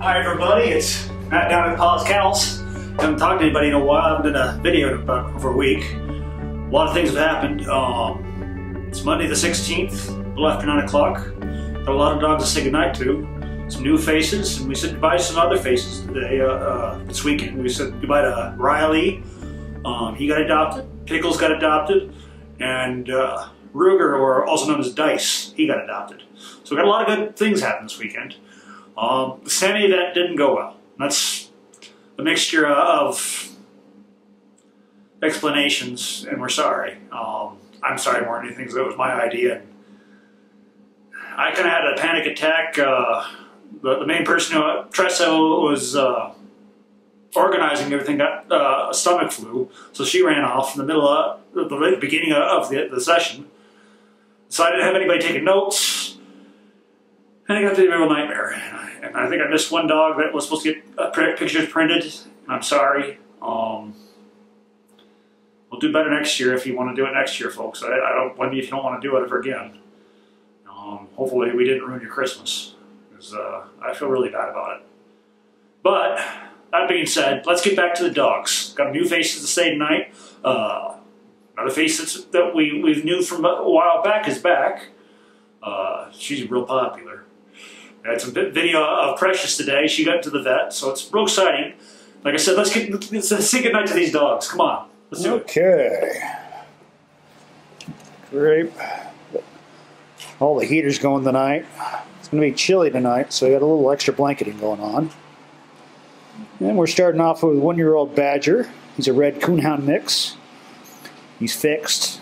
Hi everybody, it's Matt down at PAWS Kennels. Haven't talked to anybody in a while. I haven't done a video in about over a week. A lot of things have happened. It's Monday the 16th, a little after 9 o'clock. Got a lot of dogs to say goodnight to. Some new faces, and we said goodbye to some other faces today, this weekend. We said goodbye to Riley. He got adopted. Pickles got adopted. And Ruger, or also known as Dice, he got adopted. So we got a lot of good things happen this weekend. Sandy, that didn't go well. That's a mixture of explanations, and we're sorry. I'm sorry more than anything, because it was my idea. I kind of had a panic attack. The main person who, Tressa, was organizing everything, got a stomach flu, so she ran off in the middle of the beginning of the session. So I didn't have anybody taking notes, and I got the real nightmare. And I think I missed one dog that was supposed to get pictures printed, and I'm sorry. We'll do better next year if you want to do it next year, folks. I don't blame you if you don't want to do it ever again. Hopefully we didn't ruin your Christmas, because I feel really bad about it. But that being said, let's get back to the dogs. Got new faces to say tonight. Another face that we knew from a while back is back. She's real popular. I had some video of Precious today. She got to the vet, so it's real exciting. Like I said, let's say goodnight to these dogs. Come on, let's do it. Okay. Great. All the heaters going tonight. It's going to be chilly tonight, so I got a little extra blanketing going on. And we're starting off with a 1-year-old Badger. He's a red coonhound mix. He's fixed.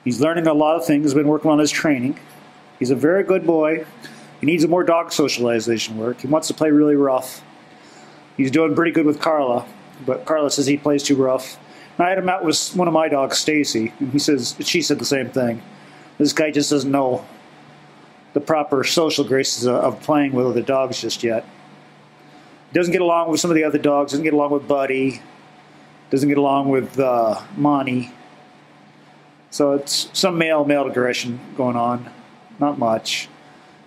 He's learning a lot of things. He's been working on his training. He's a very good boy. He needs more dog socialization work. He wants to play really rough. He's doing pretty good with Karla, but Karla says he plays too rough. And I had him out with one of my dogs, Stacy, and she said the same thing. This guy just doesn't know the proper social graces of playing with other dogs just yet. He doesn't get along with some of the other dogs. Doesn't get along with Buddy. Doesn't get along with Monty. So it's some male aggression going on. Not much.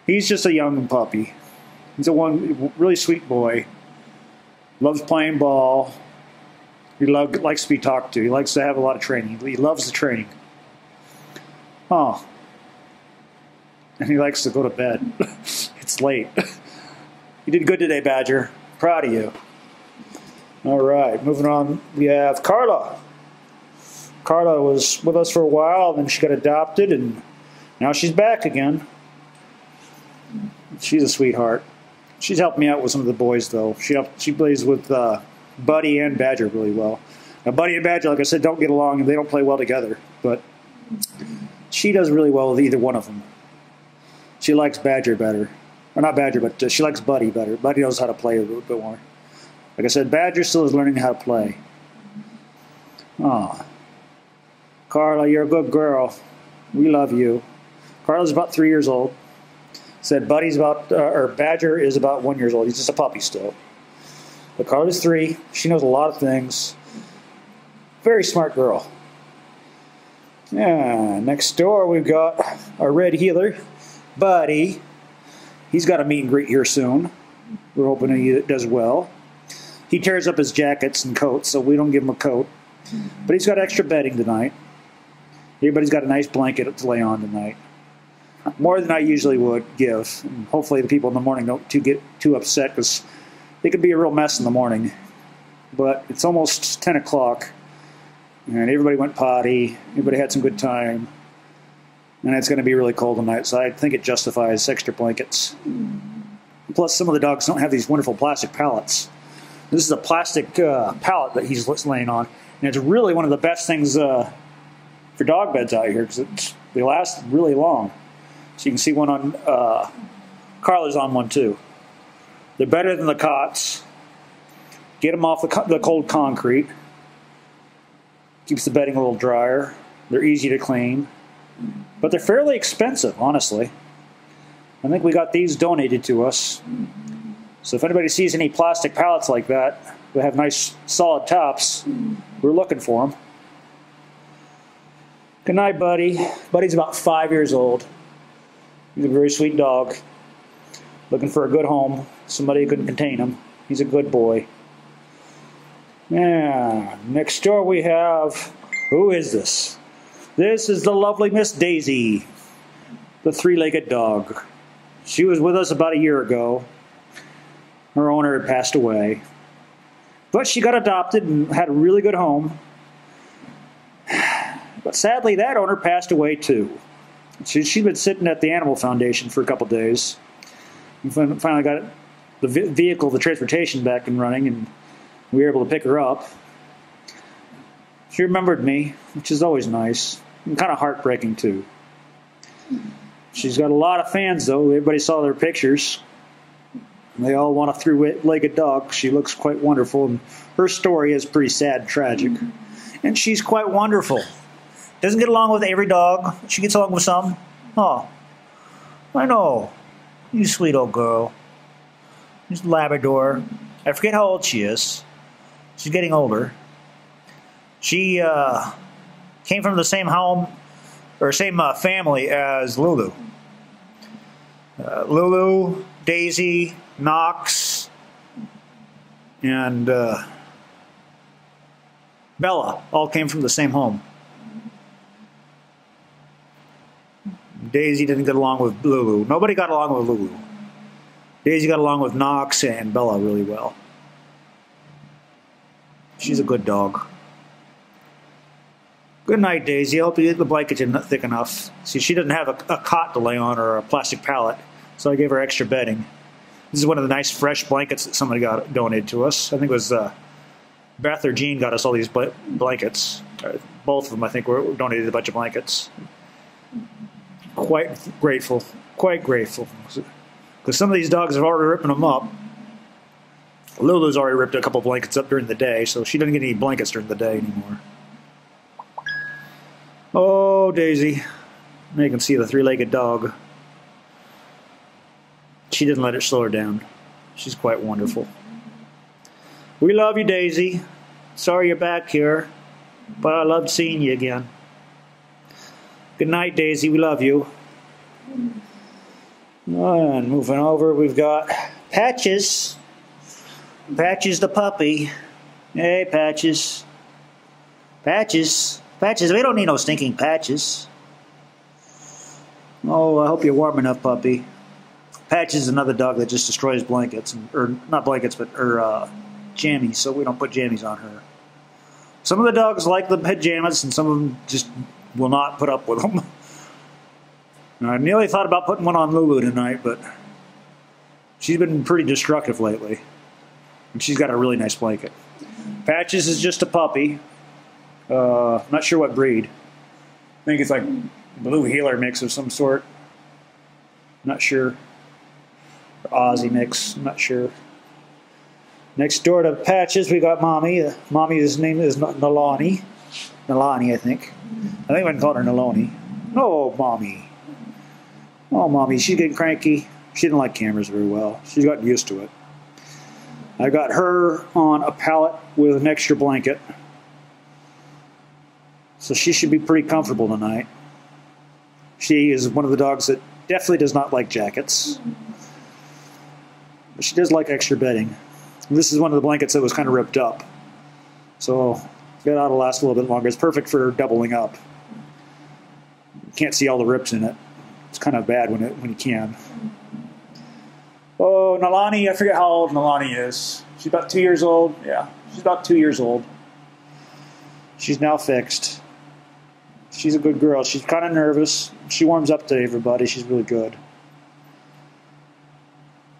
He's just a young puppy. He's a really sweet boy. Loves playing ball. He likes to be talked to. He likes to have a lot of training. He loves the training. Oh. And he likes to go to bed. It's late. You did good today, Badger. Proud of you. All right, moving on. We have Karla. Karla was with us for a while, then she got adopted, and now she's back again. She's a sweetheart. She's helped me out with some of the boys, though. She plays with Buddy and Badger really well. Now, Buddy and Badger, like I said, don't get along, and they don't play well together. But she does really well with either one of them. She likes Badger better. Or not Badger, but she likes Buddy better. Buddy knows how to play a little bit more. Like I said, Badger still is learning how to play. Oh. Karla, you're a good girl. We love you. Karla's about 3 years old. Said Badger is about 1 year old. He's just a puppy still. But Karla's 3. She knows a lot of things. Very smart girl. Yeah, next door we've got our red heeler, Buddy. He's got a meet and greet here soon. We're hoping he does well. He tears up his jackets and coats, so we don't give him a coat. But he's got extra bedding tonight. Everybody's got a nice blanket to lay on tonight. More than I usually would give. And hopefully the people in the morning don't get too upset, because they could be a real mess in the morning. But it's almost 10 o'clock, and everybody went potty. Everybody had some good time. And it's going to be really cold tonight, so I think it justifies extra blankets. Plus, some of the dogs don't have these wonderful plastic pallets. This is a plastic pallet that he's laying on, and it's really one of the best things for dog beds out here, because they last really long. So you can see one on Karla's on one too. They're better than the cots. Get them off the cold concrete. Keeps the bedding a little drier. They're easy to clean. But they're fairly expensive, honestly. I think we got these donated to us. So if anybody sees any plastic pallets like that have nice solid tops, we're looking for them. Good night, Buddy. Buddy's about 5 years old. He's a very sweet dog. Looking for a good home. Somebody couldn't contain him. He's a good boy. Yeah, next door we have, who is this? This is the lovely Miss Daisy, the three-legged dog. She was with us about a year ago. Her owner had passed away. But she got adopted and had a really good home. But sadly, that owner passed away too. She'd been sitting at the Animal Foundation for a couple days. We finally got the vehicle, the transportation back and running, and we were able to pick her up. She remembered me, which is always nice. And kind of heartbreaking too. She's got a lot of fans though. Everybody saw their pictures. They all want a three-legged dog. She looks quite wonderful, and her story is pretty sad and tragic. And she's quite wonderful. Doesn't get along with every dog. She gets along with some. Oh, I know. You sweet old girl. She's a Labrador. I forget how old she is. She's getting older. She came from the same home, or same family as Lulu. Lulu, Daisy, Knox, and Bella all came from the same home. Daisy didn't get along with Lulu. Nobody got along with Lulu. Daisy got along with Knox and Bella really well. She's a good dog. Good night, Daisy. I hope the blankets are not thick enough. See, she doesn't have a cot to lay on or a plastic pallet, so I gave her extra bedding. This is one of the nice fresh blankets that somebody got donated to us. I think it was Beth or Jean got us all these blankets. Both of them, I think, were donated a bunch of blankets. Quite grateful. Quite grateful. Because some of these dogs have already ripped them up. Lulu's already ripped a couple blankets up during the day, so she doesn't get any blankets during the day anymore. Oh, Daisy. Now you can see the three-legged dog. She didn't let it slow her down. She's quite wonderful. We love you, Daisy. Sorry you're back here, but I loved seeing you again. Good night, Daisy. We love you. And moving over, we've got Patches. Patches the puppy. Hey, Patches. Patches. Patches, we don't need no stinking Patches. Oh, I hope you're warm enough, puppy. Patches is another dog that just destroys blankets. Or not blankets, but jammies, so we don't put jammies on her. Some of the dogs like the pajamas, and some of them just will not put up with them. I nearly thought about putting one on Lulu tonight, but she's been pretty destructive lately. And she's got a really nice blanket. Patches is just a puppy. Not sure what breed. I think it's like Blue Heeler mix of some sort. Not sure. Or Aussie mix. I'm not sure. Next door to Patches, we got Mommy. Mommy's name is Nalani. Nalani, I think. I think I can call her Nalani. Oh, Mommy. Oh, Mommy. She's getting cranky. She didn't like cameras very well. She's gotten used to it. I got her on a pallet with an extra blanket. So she should be pretty comfortable tonight. She is one of the dogs that definitely does not like jackets. But she does like extra bedding. And this is one of the blankets that was kind of ripped up. So that ought to last a little bit longer. It's perfect for doubling up. You can't see all the rips in it. It's kind of bad when you can. Oh, Nalani, I forget how old Nalani is. She's about 2 years old. Yeah, she's about 2 years old. She's now fixed. She's a good girl. She's kind of nervous. She warms up to everybody. She's really good.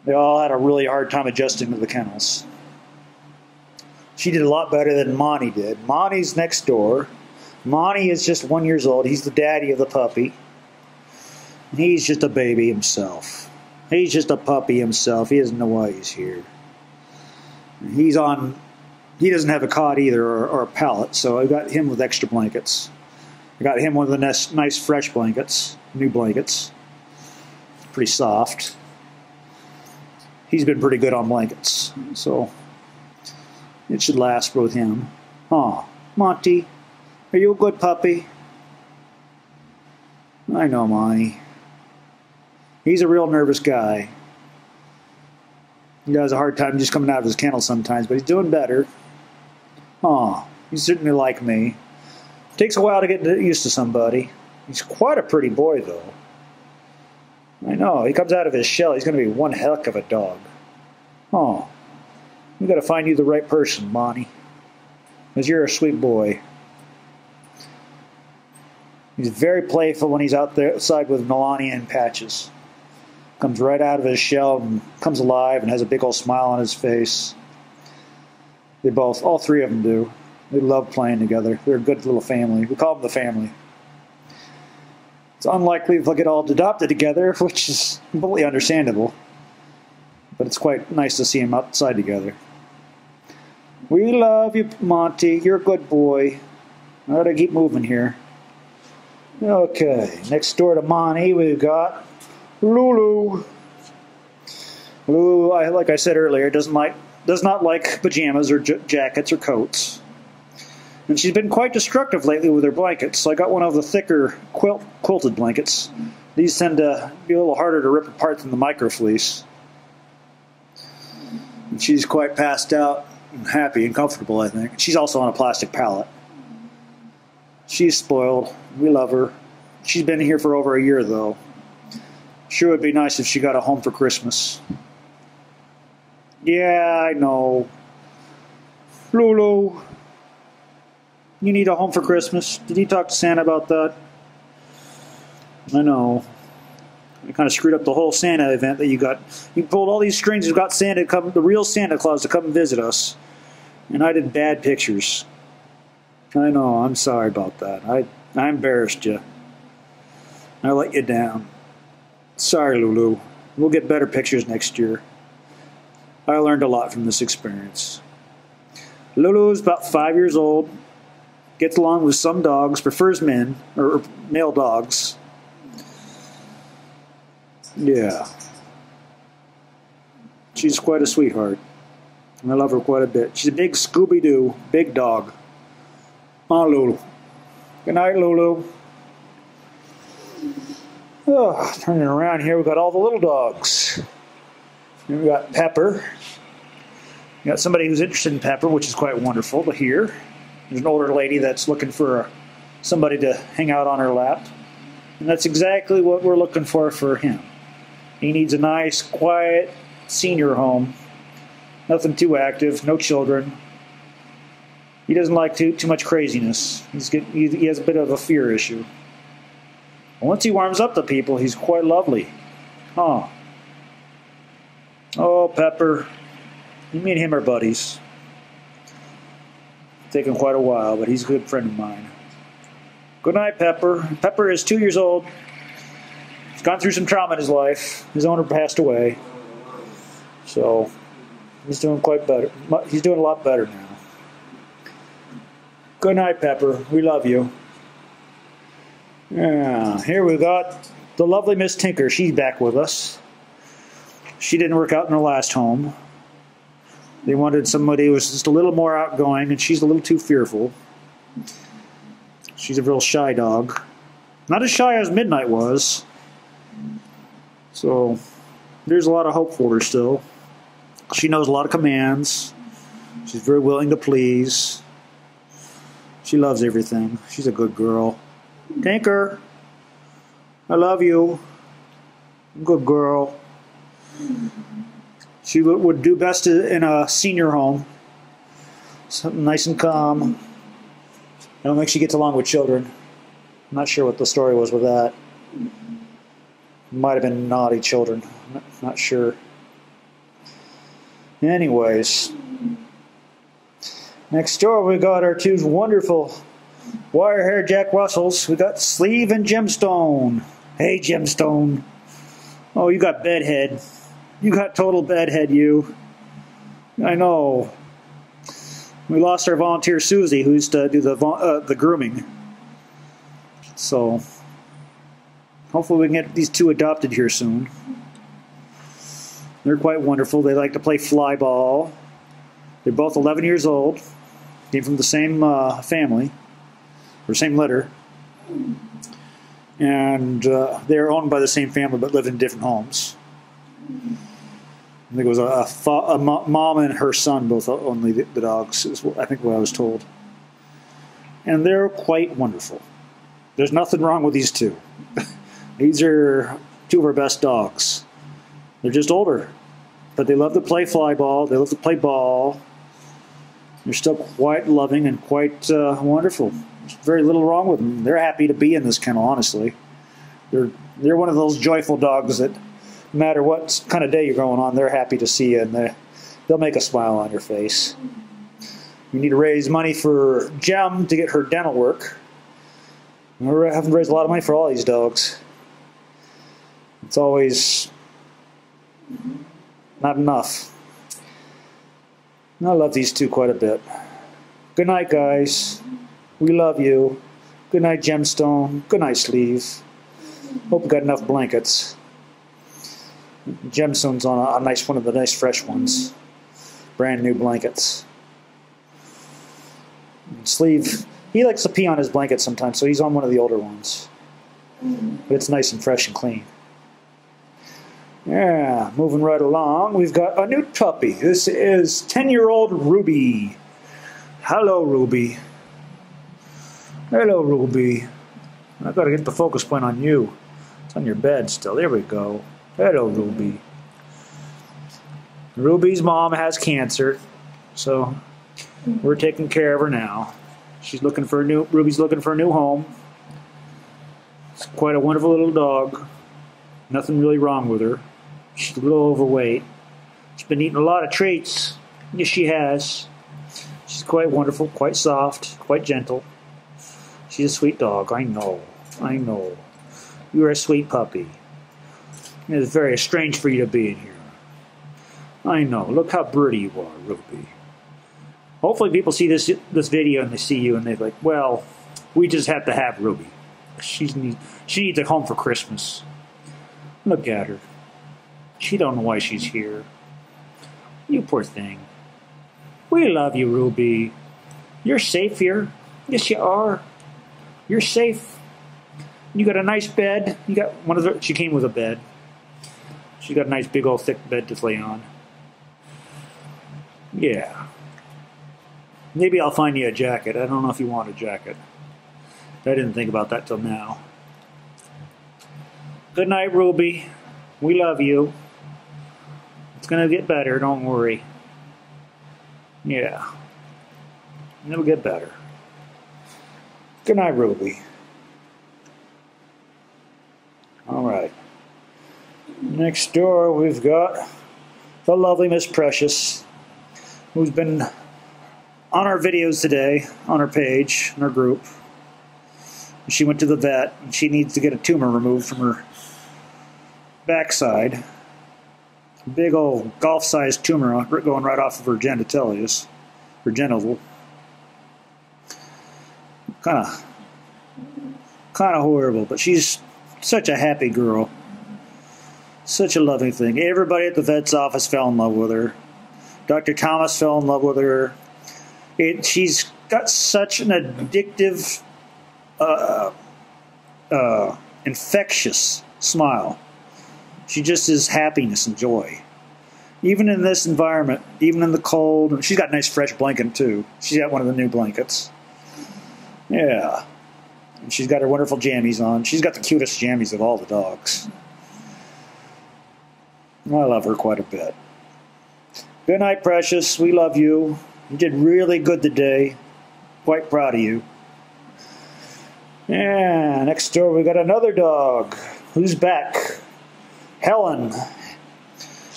They all had a really hard time adjusting to the kennels. She did a lot better than Monty did. Monty's next door. Monty is just 1 year old. He's the daddy of the puppy. And he's just a baby himself. He's just a puppy himself. He doesn't know why he's here. He doesn't have a cot either or a pallet, so I got him with extra blankets. I got him one of the nice fresh blankets, new blankets. Pretty soft. He's been pretty good on blankets, so it should last with him. Aw, Monty, are you a good puppy? I know, Monty. He's a real nervous guy. He has a hard time just coming out of his kennel sometimes, but he's doing better. Aw, he's certainly like me. Takes a while to get used to somebody. He's quite a pretty boy, though. I know, he comes out of his shell. He's going to be one heck of a dog. Oh, we got to find you the right person, Monty. Because you're a sweet boy. He's very playful when he's outside with Nalani and Patches. Comes right out of his shell and comes alive and has a big old smile on his face. They both, all three of them do. They love playing together. They're a good little family. We call them the family. It's unlikely they'll get all adopted together, which is completely understandable. But it's quite nice to see them outside together. We love you, Monty. You're a good boy. I gotta keep moving here. Okay, next door to Monty, we've got Lulu. Lulu, like I said earlier, does not like pajamas or jackets or coats. And she's been quite destructive lately with her blankets. So I got one of the thicker quilted blankets. These tend to be a little harder to rip apart than the microfleece. And she's quite passed out and happy and comfortable, I think. She's also on a plastic pallet. She's spoiled. We love her. She's been here for over a year, though. Sure would be nice if she got a home for Christmas. Yeah, I know. Lulu, you need a home for Christmas. Did you talk to Santa about that? I know. I kind of screwed up the whole Santa event that you got. You pulled all these strings. You got Santa to come, the real Santa Claus to come and visit us. And I did bad pictures. I know. I'm sorry about that. I embarrassed you. I let you down. Sorry, Lulu. We'll get better pictures next year. I learned a lot from this experience. Lulu's about 5 years old. Gets along with some dogs. Prefers men, or male dogs. Yeah. She's quite a sweetheart. And I love her quite a bit. She's a big Scooby-Doo, big dog. Oh, Lulu. Good night, Lulu. Oh, turning around here, we've got all the little dogs. Here we got Pepper. We got somebody who's interested in Pepper, which is quite wonderful to hear. There's an older lady that's looking for somebody to hang out on her lap. And that's exactly what we're looking for him. He needs a nice, quiet senior home. Nothing too active, no children. He doesn't like too much craziness. He has a bit of a fear issue. Once he warms up to people, he's quite lovely. Huh. Oh, Pepper. Me and him are buddies. It's taken quite a while, but he's a good friend of mine. Good night, Pepper. Pepper is 2 years old. He's gone through some trauma in his life. His owner passed away. So, he's doing quite better. He's doing a lot better now. Good night, Pepper. We love you. Yeah, here we got the lovely Miss Tinker. She's back with us. She didn't work out in her last home. They wanted somebody who was just a little more outgoing, and she's a little too fearful. She's a real shy dog. Not as shy as Midnight was. So, there's a lot of hope for her still. She knows a lot of commands. She's very willing to please. She loves everything. She's a good girl. Tinker, I love you. Good girl. She would do best in a senior home. Something nice and calm. I don't think she gets along with children. I'm not sure what the story was with that. Might have been naughty children. Not sure. Anyways. Next door we got our two wonderful wire-haired Jack Russells. We got Sleeve and Gemstone. Hey, Gemstone. Oh, you got bedhead. You got total bedhead, you. I know. We lost our volunteer Susie, who used to do the grooming. So, hopefully we can get these two adopted here soon. They're quite wonderful. They like to play fly ball. They're both 11 years old. Came from the same family, or same litter. And they're owned by the same family but live in different homes. I think it was a mom and her son both owned the dogs, is I think what I was told. And they're quite wonderful. There's nothing wrong with these two. These are two of our best dogs. They're just older, but they love to play fly ball. They love to play ball. They're still quite loving and quite wonderful. There's very little wrong with them. They're happy to be in this kennel, honestly. They're one of those joyful dogs that no matter what kind of day you're going on, they're happy to see you, and they'll make a smile on your face. We need to raise money for Jem to get her dental work. We're having to raise a lot of money for all these dogs. It's always not enough. I love these two quite a bit. Good night, guys. We love you. Good night, Gemstone. Good night, Sleeve. Hope you got enough blankets. Gemstone's on a nice one of the nice fresh ones. Brand new blankets. Sleeve, he likes to pee on his blanket sometimes, so he's on one of the older ones. But it's nice and fresh and clean. Yeah, moving right along, we've got a new puppy. This is 10-year-old Ruby. Hello, Ruby. Hello, Ruby. I've got to get the focus point on you. It's on your bed still. There we go. Hello, Ruby. Ruby's mom has cancer, so we're taking care of her now. Ruby's looking for a new home. It's quite a wonderful little dog. Nothing really wrong with her. She's a little overweight. She's been eating a lot of treats. Yes, she has. She's quite wonderful, quite soft, quite gentle. She's a sweet dog. I know. I know. You're a sweet puppy. It's very strange for you to be in here. I know. Look how pretty you are, Ruby. Hopefully people see this video and they see you and they're like, well, we just have to have Ruby. She needs a home for Christmas. Look at her. She don't know why she's here. You poor thing. We love you, Ruby. You're safe here. Yes, you are. You're safe. You got a nice bed. You got one of the. She came with a bed. She got a nice big old thick bed to lay on. Yeah. Maybe I'll find you a jacket. I don't know if you want a jacket. I didn't think about that till now. Good night, Ruby. We love you. It's gonna get better, don't worry. Yeah. It'll get better. Good night, Ruby. Alright. Next door we've got the lovely Miss Precious, who's been on our videos today, on our page, on our group. She went to the vet, and she needs to get a tumor removed from her backside. A big old golf-sized tumor going right off of her genitalius, her genital. Kind of horrible, but she's such a happy girl. Such a loving thing. Everybody at the vet's office fell in love with her. Dr. Thomas fell in love with her. She's got such an addictive, infectious smile. She just is happiness and joy. Even in this environment, even in the cold. She's got a nice fresh blanket too. She's got one of the new blankets. Yeah. And she's got her wonderful jammies on. She's got the cutest jammies of all the dogs. I love her quite a bit. Good night, Precious. We love you. You did really good today. Quite proud of you. Yeah, next door we got another dog. Who's back? Helen.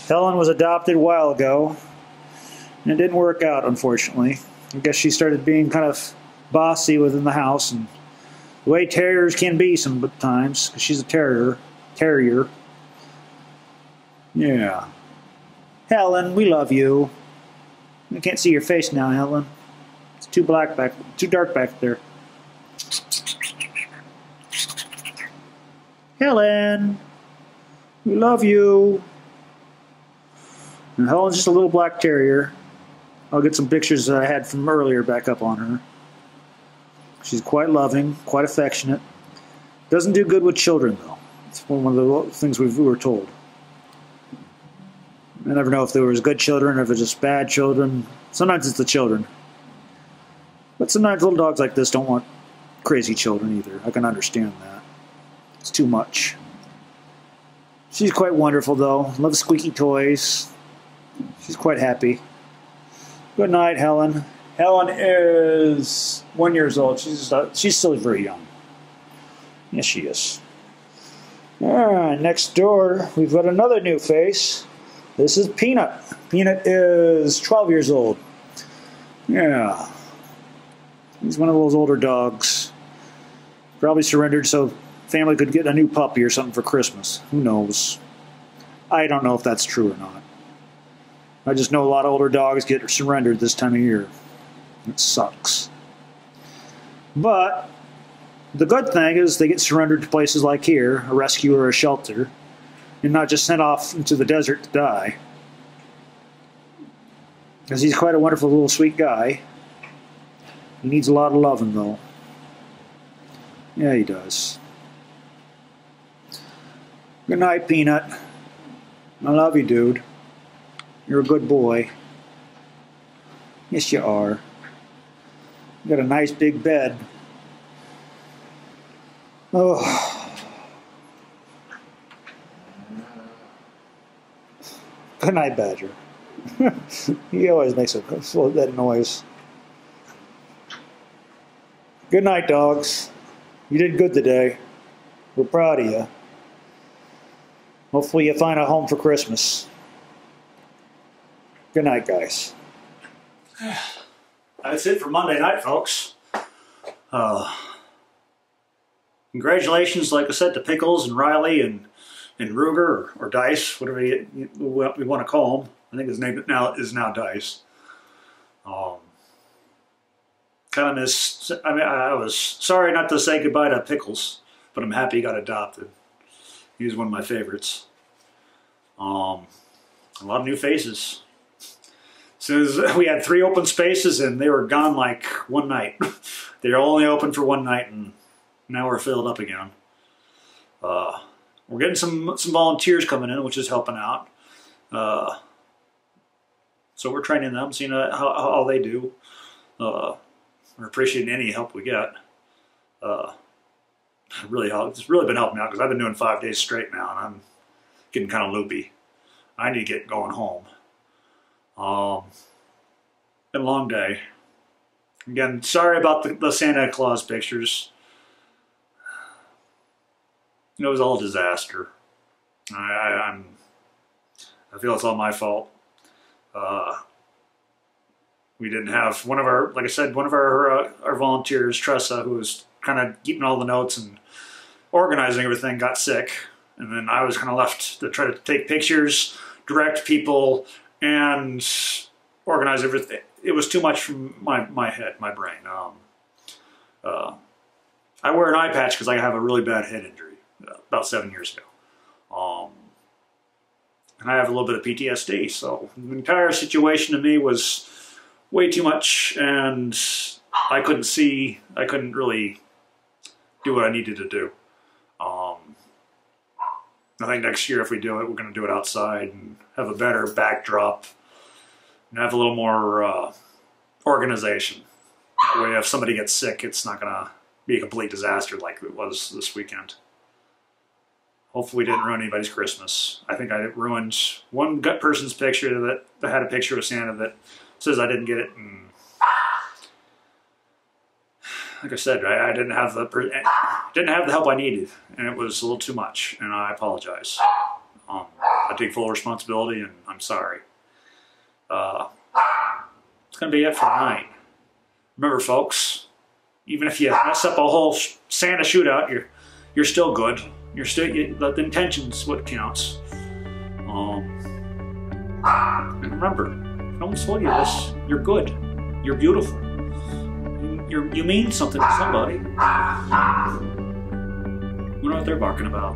Helen was adopted a while ago. And it didn't work out, unfortunately. I guess she started being kind of bossy within the house. And the way terriers can be sometimes, because she's a terrier. Yeah. Helen, we love you. I can't see your face now, Helen. It's too dark back there. Helen, we love you. And Helen's just a little black terrier. I'll get some pictures that I had from earlier back up on her. She's quite loving, quite affectionate. Doesn't do good with children, though. It's one of the things we were told. I never know if there was good children or if it's just bad children. Sometimes it's the children. But sometimes little dogs like this don't want crazy children either. I can understand that. It's too much. She's quite wonderful though. Loves squeaky toys. She's quite happy. Good night, Helen. Helen is 1 year old. She's still very young. Yes, she is. Alright, next door we've got another new face. This is Peanut. Peanut is 12 years old. Yeah. He's one of those older dogs. Probably surrendered so family could get a new puppy or something for Christmas. Who knows? I don't know if that's true or not. I just know a lot of older dogs get surrendered this time of year. It sucks. But the good thing is they get surrendered to places like here, a rescue or a shelter, and not just sent off into the desert to die. Because he's quite a wonderful little sweet guy. He needs a lot of loving though. Yeah, he does. Good night, Peanut. I love you, dude. You're a good boy. Yes, you are. You got a nice big bed. Oh. Good night, Badger. He always makes that noise. Good night, dogs. You did good today. We're proud of you. Hopefully you find a home for Christmas. Good night, guys. That's it for Monday night, folks. Congratulations, like I said, to Pickles and Riley and Ruger or Dice, whatever we want to call him. I think his name is now Dice. Kind of miss. I mean, I was sorry not to say goodbye to Pickles, but I'm happy he got adopted. He was one of my favorites. A lot of new faces. So we had 3 open spaces and they were gone like one night. They were only open for one night and now we're filled up again. We're getting some volunteers coming in, which is helping out. So we're training them, seeing how they do. We're appreciating any help we get. It's really been helping out because I've been doing 5 days straight now and I'm getting kind of loopy. I need to get going home. Been a long day. Again, sorry about the Santa Claus pictures. It was all a disaster. I feel it's all my fault. We didn't have one of our, like I said, one of our volunteers, Tressa, who was kind of keeping all the notes and organizing everything, got sick. And then I was kind of left to try to take pictures, direct people, and organize everything. It was too much from my head, my brain. I wear an eye patch because I have a really bad head injury about 7 years ago. And I have a little bit of PTSD, so the entire situation to me was way too much, and I couldn't really do what I needed to do. I think next year if we do it, we're going to do it outside and have a better backdrop and have a little more organization. That way if somebody gets sick, it's not going to be a complete disaster like it was this weekend. Hopefully we didn't ruin anybody's Christmas. I think I ruined one person's picture that had a picture of Santa that says I didn't get it. And like I said, I didn't have the help I needed, and it was a little too much, and I apologize. I take full responsibility, and I'm sorry. It's going to be it for tonight. Remember, folks, even if you mess up a whole Santa shootout, you're still good. The intention's what counts. And remember, if no one's told you this, you're good. You're beautiful. You mean something to somebody. We know what they're barking about.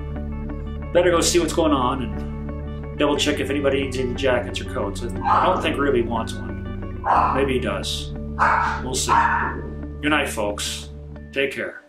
Better go see what's going on and double check if anybody needs any jackets or coats. I don't think Ruby wants one. Maybe he does. We'll see. Good night, folks. Take care.